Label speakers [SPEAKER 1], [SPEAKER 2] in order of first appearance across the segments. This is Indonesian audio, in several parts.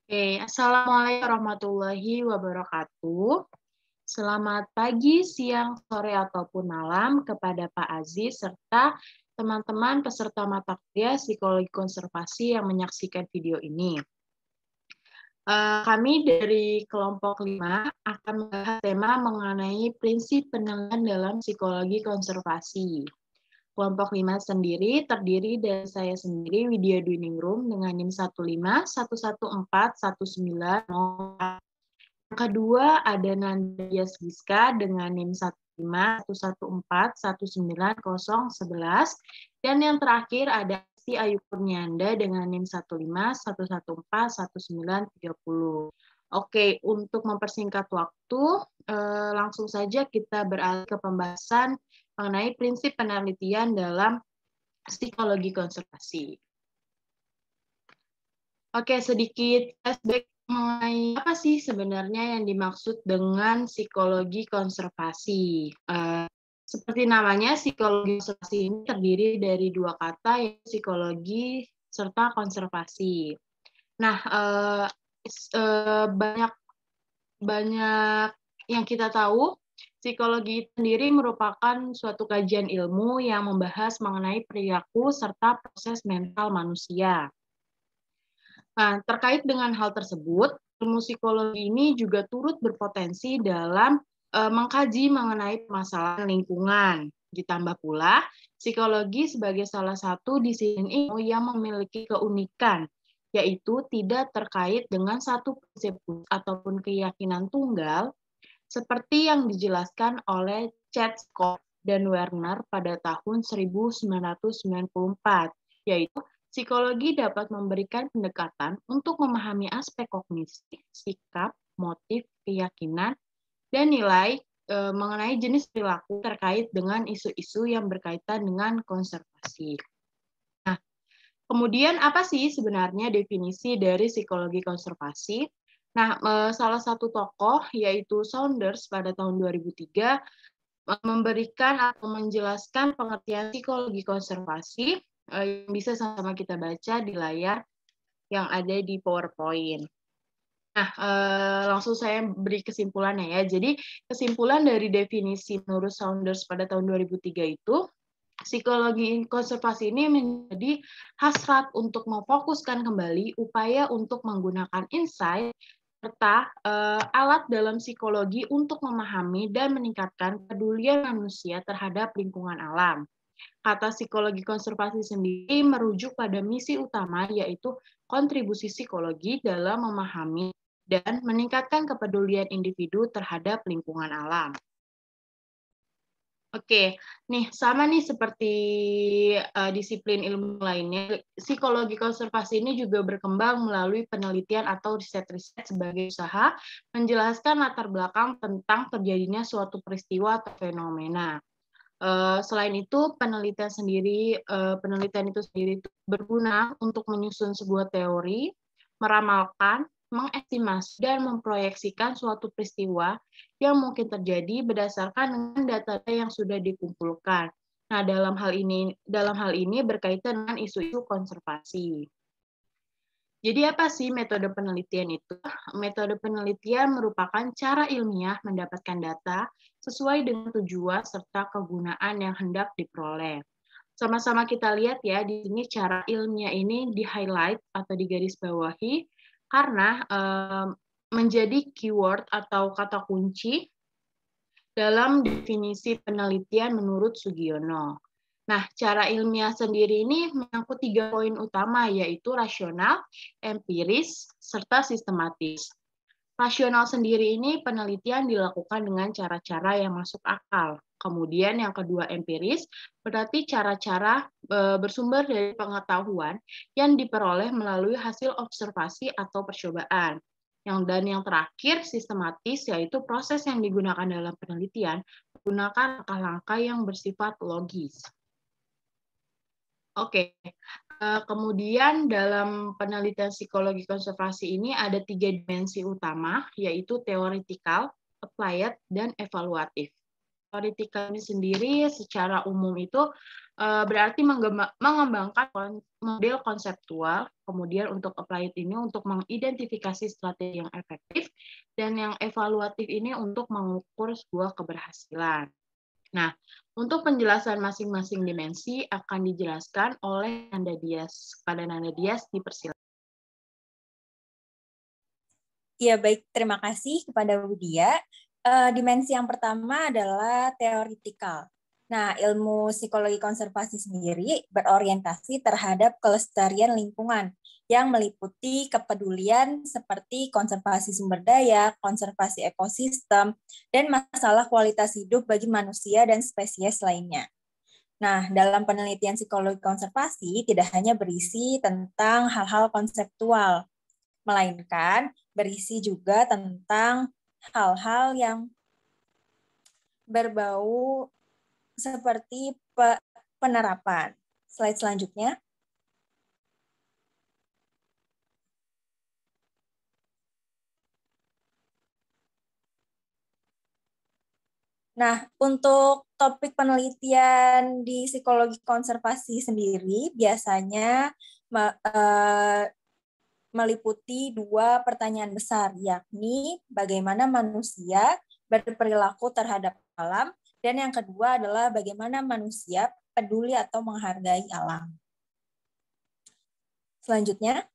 [SPEAKER 1] Oke, Assalamualaikum warahmatullahi wabarakatuh. Selamat pagi, siang, sore, ataupun malam kepada Pak Aziz serta teman-teman peserta mata kuliah Psikologi Konservasi yang menyaksikan video ini. Kami dari kelompok 5 akan membahas tema mengenai prinsip penilaian dalam psikologi konservasi. Kelompok 5 sendiri terdiri dari saya sendiri, Widya Dwiningrum, dengan NIM 151141904. Yang kedua ada Nandya Giska dengan NIM 151141911. Dan yang terakhir ada Asti Ayu Kurnianda dengan NIM 151141930. Oke, untuk mempersingkat waktu, langsung saja kita beralih ke pembahasan mengenai prinsip penelitian dalam psikologi konservasi. Oke, sedikit flashback mengenai apa sih sebenarnya yang dimaksud dengan psikologi konservasi. Seperti namanya, psikologi konservasi ini terdiri dari dua kata, yaitu psikologi serta konservasi. Nah, banyak yang kita tahu, psikologi sendiri merupakan suatu kajian ilmu yang membahas mengenai perilaku serta proses mental manusia. Nah, terkait dengan hal tersebut, ilmu psikologi ini juga turut berpotensi dalam mengkaji mengenai permasalahan lingkungan. Ditambah pula, psikologi sebagai salah satu disiplin ilmu yang memiliki keunikan, yaitu tidak terkait dengan satu prinsip ataupun keyakinan tunggal, seperti yang dijelaskan oleh Chetskov dan Werner pada tahun 1994, yaitu psikologi dapat memberikan pendekatan untuk memahami aspek kognitif, sikap, motif, keyakinan, dan nilai mengenai jenis perilaku terkait dengan isu-isu yang berkaitan dengan konservasi. Nah, kemudian apa sih sebenarnya definisi dari psikologi konservasi? Nah, salah satu tokoh yaitu Saunders pada tahun 2003 memberikan atau menjelaskan pengertian psikologi konservasi yang bisa sama-sama kita baca di layar yang ada di PowerPoint. Nah, langsung saya beri kesimpulannya ya. Jadi, kesimpulan dari definisi menurut Saunders pada tahun 2003 itu, psikologi konservasi ini menjadi hasrat untuk memfokuskan kembali upaya untuk menggunakan insight serta alat dalam psikologi untuk memahami dan meningkatkan kepedulian manusia terhadap lingkungan alam. Kata psikologi konservasi sendiri merujuk pada misi utama, yaitu kontribusi psikologi dalam memahami dan meningkatkan kepedulian individu terhadap lingkungan alam. Oke, nih sama nih seperti disiplin ilmu lainnya, psikologi konservasi ini juga berkembang melalui penelitian atau riset-riset sebagai usaha menjelaskan latar belakang tentang terjadinya suatu peristiwa atau fenomena. Selain itu, penelitian itu sendiri berguna untuk menyusun sebuah teori, meramalkan, mengestimasi, dan memproyeksikan suatu peristiwa yang mungkin terjadi berdasarkan dengan data yang sudah dikumpulkan. Nah, dalam hal ini berkaitan dengan isu-isu konservasi. Jadi apa sih metode penelitian itu? Metode penelitian merupakan cara ilmiah mendapatkan data sesuai dengan tujuan serta kegunaan yang hendak diperoleh. Sama-sama kita lihat ya, di sini cara ilmiah ini di-highlight atau digarisbawahi karena menjadi keyword atau kata kunci dalam definisi penelitian menurut Sugiono. Nah, cara ilmiah sendiri ini menyangkut 3 poin utama, yaitu rasional, empiris, serta sistematis. Rasional sendiri ini penelitian dilakukan dengan cara-cara yang masuk akal. Kemudian yang kedua empiris, berarti cara-cara bersumber dari pengetahuan yang diperoleh melalui hasil observasi atau percobaan. Dan yang terakhir sistematis, yaitu proses yang digunakan dalam penelitian menggunakan langkah-langkah yang bersifat logis. Oke, kemudian dalam penelitian psikologi konservasi ini ada 3 dimensi utama, yaitu teoretikal, applied, dan evaluatif. Teoretikal ini sendiri secara umum itu Berarti mengembangkan model konseptual, kemudian untuk applied ini untuk mengidentifikasi strategi yang efektif, dan yang evaluatif ini untuk mengukur sebuah keberhasilan. Nah, untuk penjelasan masing-masing dimensi akan dijelaskan oleh Nanda Dias. Pada Nanda Dias, dipersilakan.
[SPEAKER 2] Ya, baik. Terima kasih kepada Budia. Dimensi yang pertama adalah teoritikal. Nah, ilmu psikologi konservasi sendiri berorientasi terhadap kelestarian lingkungan yang meliputi kepedulian seperti konservasi sumber daya, konservasi ekosistem, dan masalah kualitas hidup bagi manusia dan spesies lainnya. Nah, dalam penelitian psikologi konservasi tidak hanya berisi tentang hal-hal konseptual, melainkan berisi juga tentang hal-hal yang berbau seperti penerapan. Slide selanjutnya. Nah, untuk topik penelitian di psikologi konservasi sendiri biasanya meliputi dua pertanyaan besar, yakni bagaimana manusia berperilaku terhadap alam, dan yang kedua adalah bagaimana manusia peduli atau menghargai alam. Selanjutnya.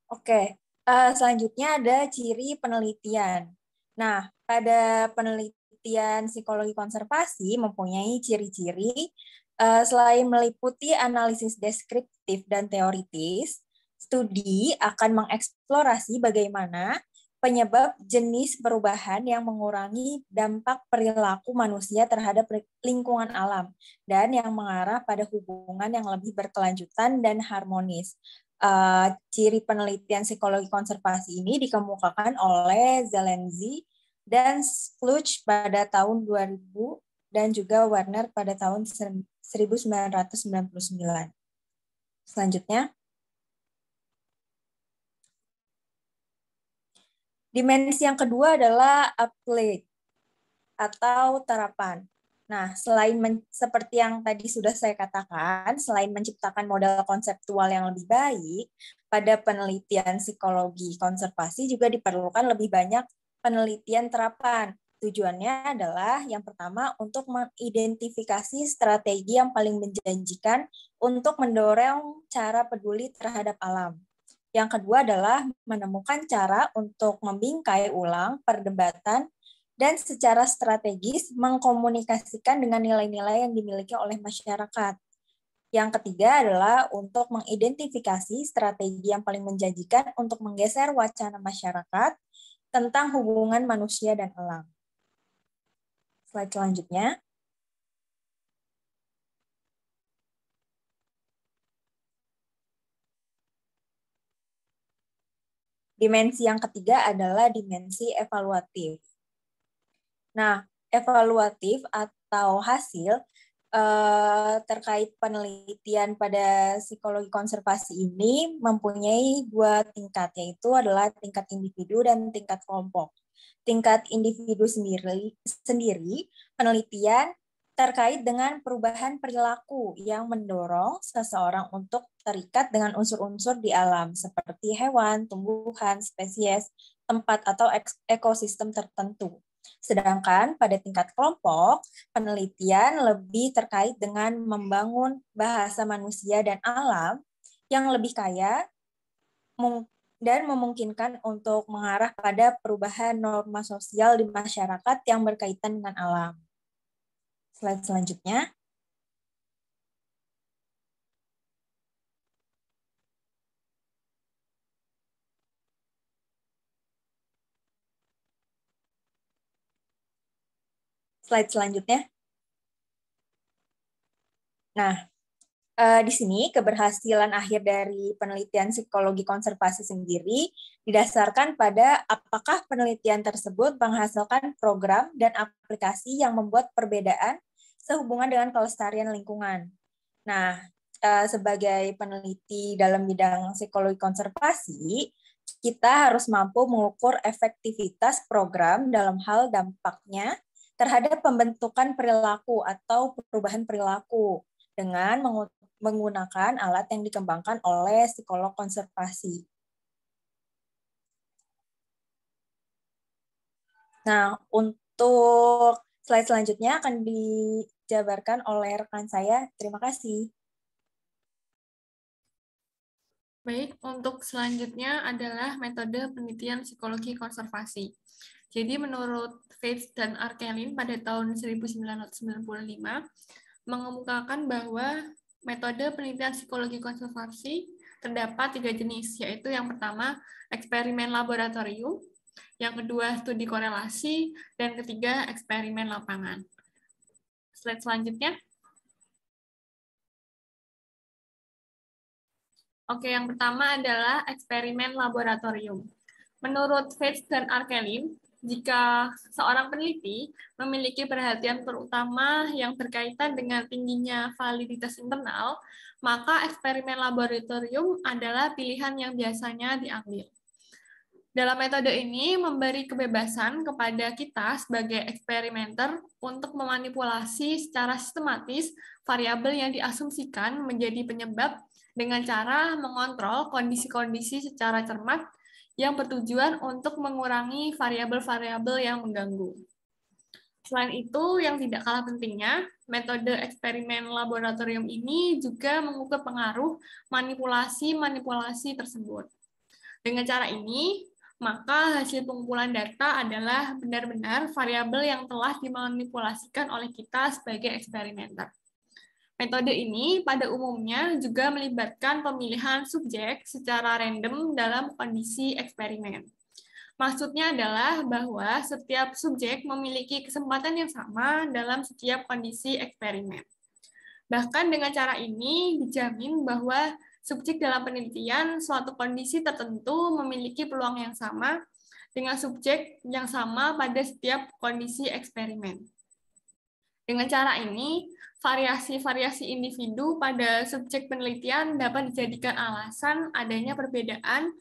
[SPEAKER 2] Oke, selanjutnya ada ciri penelitian. Nah, pada penelitian psikologi konservasi mempunyai ciri-ciri selain meliputi analisis deskriptif dan teoritis, studi akan mengeksplorasi bagaimana penyebab jenis perubahan yang mengurangi dampak perilaku manusia terhadap lingkungan alam dan yang mengarah pada hubungan yang lebih berkelanjutan dan harmonis. Ciri penelitian psikologi konservasi ini dikemukakan oleh Zelensky dan Kluge pada tahun 2000 dan juga Warner pada tahun 1999. Selanjutnya. Dimensi yang kedua adalah applied atau terapan. Nah, selain seperti yang tadi sudah saya katakan, selain menciptakan model konseptual yang lebih baik, pada penelitian psikologi konservasi juga diperlukan lebih banyak penelitian terapan. Tujuannya adalah yang pertama untuk mengidentifikasi strategi yang paling menjanjikan untuk mendorong cara peduli terhadap alam. Yang kedua adalah menemukan cara untuk membingkai ulang perdebatan dan secara strategis mengkomunikasikan dengan nilai-nilai yang dimiliki oleh masyarakat. Yang ketiga adalah untuk mengidentifikasi strategi yang paling menjanjikan untuk menggeser wacana masyarakat tentang hubungan manusia dan alam. Slide selanjutnya. Dimensi yang ketiga adalah dimensi evaluatif. Nah, evaluatif atau hasil terkait penelitian pada psikologi konservasi ini mempunyai dua tingkat, yaitu adalah tingkat individu dan tingkat kelompok. Tingkat individu sendiri penelitian terkait dengan perubahan perilaku yang mendorong seseorang untuk terikat dengan unsur-unsur di alam, seperti hewan, tumbuhan, spesies, tempat, atau ekosistem tertentu. Sedangkan pada tingkat kelompok, penelitian lebih terkait dengan membangun bahasa manusia dan alam yang lebih kaya dan memungkinkan untuk mengarah pada perubahan norma sosial di masyarakat yang berkaitan dengan alam. Slide selanjutnya. Slide selanjutnya. Nah, di sini keberhasilan akhir dari penelitian psikologi konservasi sendiri didasarkan pada apakah penelitian tersebut menghasilkan program dan aplikasi yang membuat perbedaan sehubungan dengan kelestarian lingkungan. Nah, sebagai peneliti dalam bidang psikologi konservasi, kita harus mampu mengukur efektivitas program dalam hal dampaknya terhadap pembentukan perilaku atau perubahan perilaku dengan menggunakan alat yang dikembangkan oleh psikolog konservasi. Nah, untuk slide selanjutnya akan dijabarkan oleh rekan saya. Terima kasih.
[SPEAKER 3] Baik, untuk selanjutnya adalah metode penelitian psikologi konservasi. Jadi menurut Faith dan Arkelin pada tahun 1995 mengemukakan bahwa metode penelitian psikologi konservasi terdapat 3 jenis, yaitu yang pertama eksperimen laboratorium, yang kedua studi korelasi, dan ketiga eksperimen lapangan. Slide selanjutnya. Oke, yang pertama adalah eksperimen laboratorium. Menurut Faith dan Arkelin, jika seorang peneliti memiliki perhatian terutama yang berkaitan dengan tingginya validitas internal, maka eksperimen laboratorium adalah pilihan yang biasanya diambil. Dalam metode ini memberi kebebasan kepada kita sebagai eksperimenter untuk memanipulasi secara sistematis variabel yang diasumsikan menjadi penyebab dengan cara mengontrol kondisi-kondisi secara cermat yang bertujuan untuk mengurangi variabel-variabel yang mengganggu. Selain itu, yang tidak kalah pentingnya, metode eksperimen laboratorium ini juga mengukur pengaruh manipulasi-manipulasi tersebut. Dengan cara ini, maka hasil pengumpulan data adalah benar-benar variabel yang telah dimanipulasikan oleh kita sebagai eksperimenter. Metode ini pada umumnya juga melibatkan pemilihan subjek secara random dalam kondisi eksperimen. Maksudnya adalah bahwa setiap subjek memiliki kesempatan yang sama dalam setiap kondisi eksperimen. Bahkan dengan cara ini dijamin bahwa subjek dalam penelitian suatu kondisi tertentu memiliki peluang yang sama dengan subjek yang sama pada setiap kondisi eksperimen. Dengan cara ini, variasi-variasi individu pada subjek penelitian dapat dijadikan alasan adanya perbedaan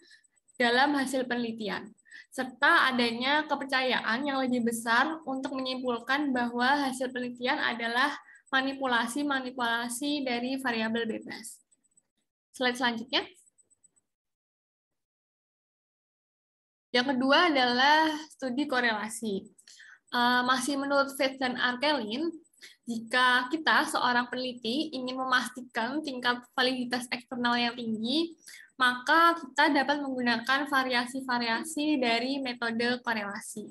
[SPEAKER 3] dalam hasil penelitian, serta adanya kepercayaan yang lebih besar untuk menyimpulkan bahwa hasil penelitian adalah manipulasi-manipulasi dari variabel bebas. Slide selanjutnya. Yang kedua adalah studi korelasi. Masih menurut Faith dan Arkelin, jika kita seorang peneliti ingin memastikan tingkat validitas eksternal yang tinggi, maka kita dapat menggunakan variasi-variasi dari metode korelasi.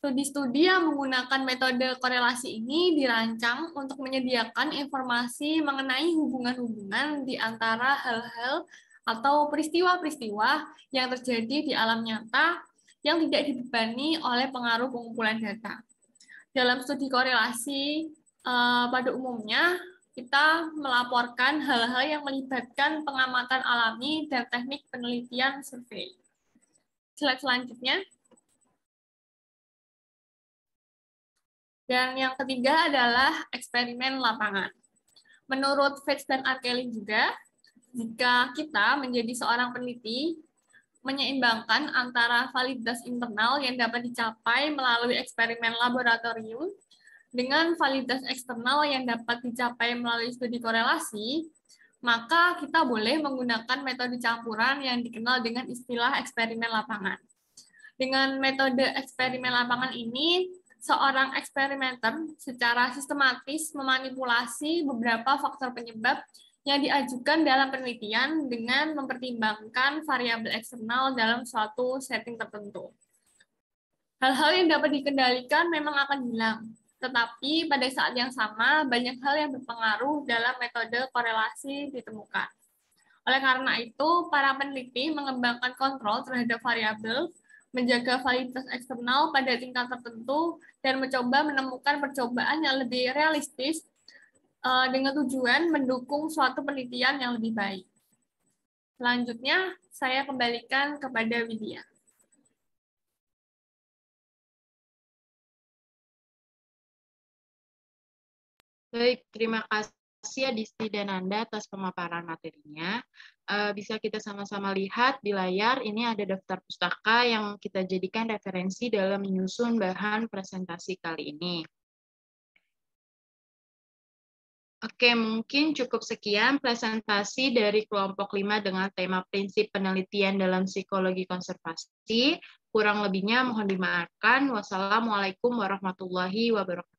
[SPEAKER 3] Studi-studi yang menggunakan metode korelasi ini dirancang untuk menyediakan informasi mengenai hubungan-hubungan di antara hal-hal atau peristiwa-peristiwa yang terjadi di alam nyata yang tidak dibebani oleh pengaruh pengumpulan data. Dalam studi korelasi, pada umumnya kita melaporkan hal-hal yang melibatkan pengamatan alami dan teknik penelitian survei. Slide selanjutnya. Dan yang ketiga adalah eksperimen lapangan. Menurut Faith dan Arkelin juga, jika kita menjadi seorang peneliti, menyeimbangkan antara validitas internal yang dapat dicapai melalui eksperimen laboratorium dengan validitas eksternal yang dapat dicapai melalui studi korelasi, maka kita boleh menggunakan metode campuran yang dikenal dengan istilah eksperimen lapangan. Dengan metode eksperimen lapangan ini, seorang eksperimenter secara sistematis memanipulasi beberapa faktor penyebab yang diajukan dalam penelitian dengan mempertimbangkan variabel eksternal dalam suatu setting tertentu. Hal-hal yang dapat dikendalikan memang akan hilang, tetapi pada saat yang sama banyak hal yang berpengaruh dalam metode korelasi ditemukan. Oleh karena itu, para peneliti mengembangkan kontrol terhadap variabel, menjaga validitas eksternal pada tingkat tertentu, dan mencoba menemukan percobaan yang lebih realistis dengan tujuan mendukung suatu penelitian yang lebih baik. Selanjutnya, saya kembalikan kepada Widya.
[SPEAKER 1] Baik, terima kasih kasih Adisti dan Anda atas pemaparan materinya. Bisa kita sama-sama lihat di layar, ini ada daftar pustaka yang kita jadikan referensi dalam menyusun bahan presentasi kali ini. Oke, mungkin cukup sekian presentasi dari kelompok 5 dengan tema prinsip penelitian dalam psikologi konservasi. Kurang lebihnya mohon dimaafkan. Wassalamualaikum warahmatullahi wabarakatuh.